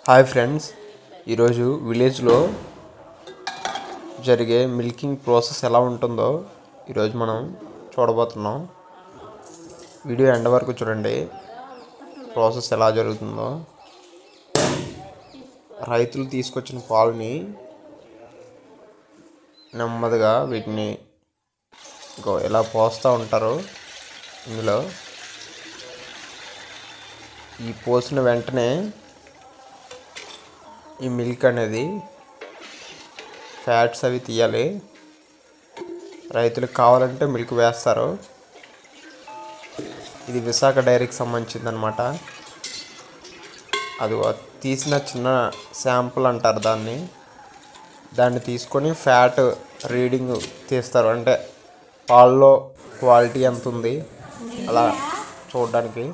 Hi friends, ఈరోజు విలేజ్లో జరిగే మిల్కింగ్ ప్రాసెస్ ఎలా ఉంటుందో ఈరోజు మనం చూడబోతున్నాం. వీడియో ఎండ్ వరకు చూడండి, ప్రాసెస్ ఎలా జరుగుతుందో. రైతులు తీసుకొచ్చిన పాలని నెమ్మదిగా వీటిని ఇలా పోస్తూ ఉంటారు. ఇందులో ఈ పోసిన వెంటనే ఈ మిల్క్ అనేది ఫ్యాట్స్ అవి తీయాలి. రైతులకు కావాలంటే మిల్క్ వేస్తారు. ఇది విశాఖ డైరీకి సంబంధించింది అనమాట. అది తీసిన చిన్న శాంపుల్ అంటారు దాన్ని తీసుకొని ఫ్యాట్ రీడింగ్ తీస్తారు. అంటే పాల్లో క్వాలిటీ ఎంత ఉంది అలా చూడడానికి.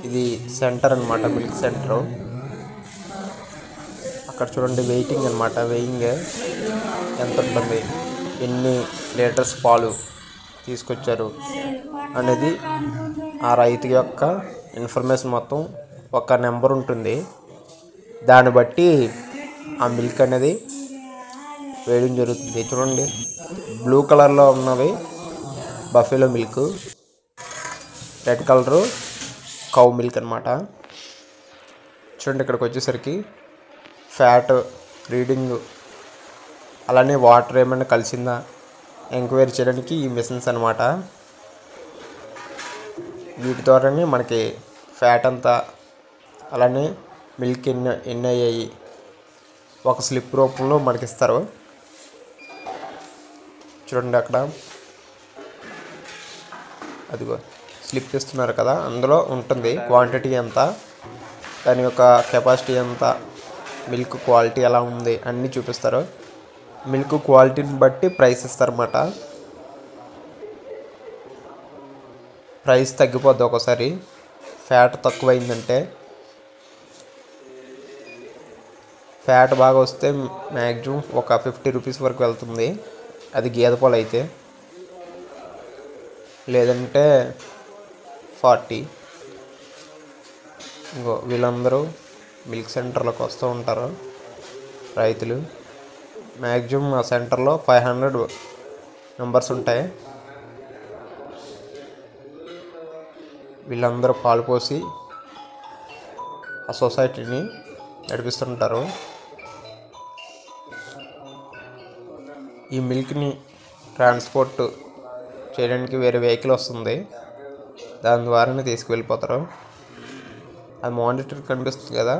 ఇది సెంటర్ అనమాట, మిల్క్ సెంటరు. అక్కడ చూడండి వెయిటింగ్ అనమాట. వెయింగ్ ఎంత ఉంటుంది, ఎన్ని లీటర్స్ పాలు తీసుకొచ్చారు అనేది ఆ రైతు యొక్క ఇన్ఫర్మేషన్ మొత్తం ఒక నెంబర్ ఉంటుంది. దాన్ని బట్టి ఆ మిల్క్ అనేది వేయడం జరుగుతుంది. చూడండి, బ్లూ కలర్లో ఉన్నవి buffalo milk, red colour cow milk అనమాట. చూడండి, ఇక్కడికి వచ్చేసరికి ఫ్యాట్ రీడింగ్, అలానే వాటర్ ఏమైనా కలిసిందా ఎంక్వైరీ చేయడానికి ఈ మిషన్స్ అనమాట. వీటి ద్వారానే మనకి ఫ్యాట్ అంతా, అలానే మిల్క్ ఎన్ని అయ్యాయి ఒక స్లిప్ రూపంలో మనకి ఇస్తారు. చూడండి, అక్కడ అదిగో స్లిప్ ఇస్తున్నారు కదా, అందులో ఉంటుంది క్వాంటిటీ ఎంత, దాని యొక్క కెపాసిటీ ఎంత, మిల్క్ క్వాలిటీ ఎలా ఉంది అన్నీ చూపిస్తారు. మిల్క్ క్వాలిటీని బట్టి ప్రైస్ ఇస్తారన్నమాట. ప్రైస్ తగ్గిపోద్ది ఒకసారి ఫ్యాట్ తక్కువైందంటే. ఫ్యాట్ బాగా వస్తే మ్యాక్సిమం ఒక 50 రూపీస్ వరకు వెళ్తుంది, అది గేదె పాలు అయితే. లేదంటే 40. వీళ్ళందరూ మిల్క్ సెంటర్లోకి వస్తూ ఉంటారు రైతులు. మ్యాక్సిమం ఆ సెంటర్లో 500 మెంబర్స్ ఉంటాయి. వీళ్ళందరూ పాలు పోసి ఆ సొసైటీని నడిపిస్తుంటారు. ఈ మిల్క్ని ట్రాన్స్పోర్ట్ చేయడానికి వేరే వెహికల్ వస్తుంది, దాని ద్వారానే తీసుకువెళ్ళిపోతారు. అది మానిటర్ కనిపిస్తుంది కదా,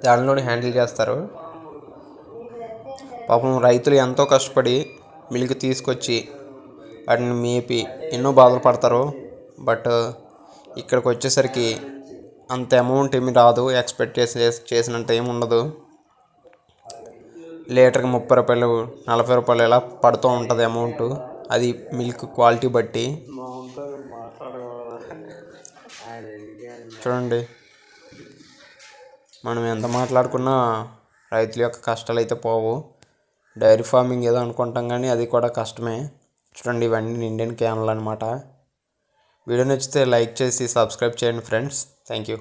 దానిలోనే హ్యాండిల్ చేస్తారు. పాపం రైతులు ఎంతో కష్టపడి మిల్క్ తీసుకొచ్చి వాటిని మేపి ఎన్నో బాధలు పడతారు. బట్ ఇక్కడికి వచ్చేసరికి అంత అమౌంట్ ఏమి రాదు, ఎక్స్పెక్ట్ చేసినంత ఏమి ఉండదు. లీటర్కి 30 రూపాయలు 40 రూపాయలు ఇలా పడుతూ ఉంటుంది అమౌంట్. అది మిల్క్ క్వాలిటీ బట్టి. చూడండి, మనం ఎంత మాట్లాడుకున్నా రైతుల యొక్క కష్టాలు అయితే పోవు. డైరీ ఫార్మింగ్ ఏదో అనుకుంటాం కానీ అది కూడా కష్టమే. చూడండి, ఇవన్నీ ఇండియన్ క్యాన్లు అనమాట. వీడియో నచ్చితే లైక్ చేసి సబ్స్క్రైబ్ చేయండి ఫ్రెండ్స్. Thank you.